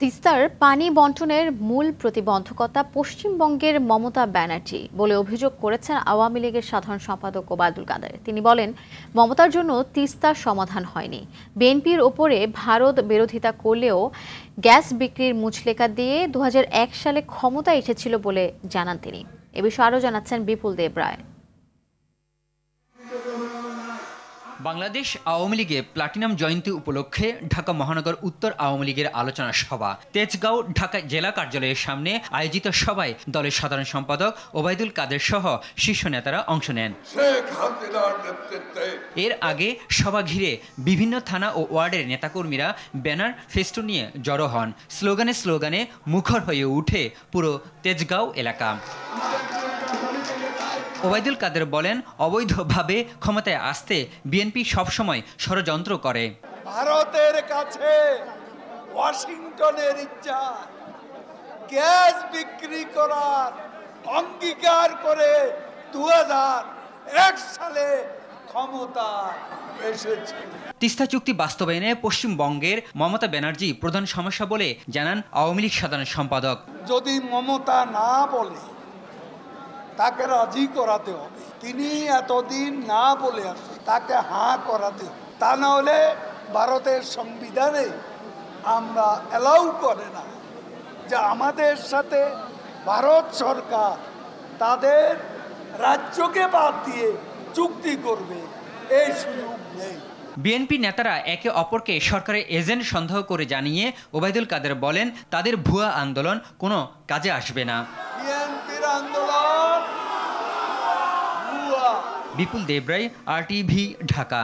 তিস্তার পানি বণ্টনের মূল প্রতিবন্ধকতা পশ্চিমবঙ্গের মমতা ব্যানার্জি বলে অভিযোগ করেছেন আওয়ামী লীগের সাধারণ সম্পাদক ওবায়দুল কাদের। তিনি বলেন, মমতার জন্য তিস্তার সমাধান হয়নি। বিএনপির ওপরে ভারত বিরোধিতা করলেও গ্যাস বিক্রির মুচলেকা দিয়ে 2001 সালে ক্ষমতায় এসেছিল বলে জানান তিনি। এ বিষয়ে আরও জানাচ্ছেন বিপুল দেব রায়। বাংলাদেশ আওয়ামী লীগে প্লাটিনাম জয়ন্তী উপলক্ষে ঢাকা মহানগর উত্তর আওয়ামী লীগের আলোচনা সভা তেজগাঁও ঢাকা জেলা কার্যালয়ের সামনে আয়োজিত সভায় দলের সাধারণ সম্পাদক ওবায়দুল কাদের সহ শীর্ষ নেতারা অংশ নেন। এর আগে সভা ঘিরে বিভিন্ন থানা ও ওয়ার্ডের নেতাকর্মীরা ব্যানার ফেস্টুন নিয়ে জড়ো হন। স্লোগানে মুখর হয়ে উঠে পুরো তেজগাঁও এলাকা। ওবায়দুল কাদের বলেন, অবৈধভাবে ক্ষমতায় আসতে বিএনপি সবসময় ষড়যন্ত্র করে। ভারতের কাছে ওয়াশিংটনের ইচ্ছা গ্যাস বিক্রি করার অঙ্গীকার করে 2001 সালে ক্ষমতা এসেছে। তিস্তা চুক্তি বাস্তবায়নে পশ্চিমবঙ্গের মমতা ব্যানার্জি প্রধান সমস্যা বলে জানান আওয়ামী লীগ সাধারণ সম্পাদক। যদি মমতা না বলে তাকে রাজি করাতে হবে। তিনি এতদিন না বলে তাকে হাঁ করাতে হবে। তা না হলে ভারতের সংবিধানে আমরা অ্যালাউ করে না যে আমাদের সাথে ভারত সরকার তাদের রাজ্যকে বাদ দিয়ে চুক্তি করবে, এই সুযোগ নেই। বিএনপি নেতারা একে অপরকে সরকারের এজেন্ট সন্দেহ করে জানিয়ে ওবায়দুল কাদের বলেন, তাদের ভুয়া আন্দোলন কোনো কাজে আসবে না। বিএনপির আন্দোলন ভুয়া। বিপুল দেব রায়, RTV, ঢাকা।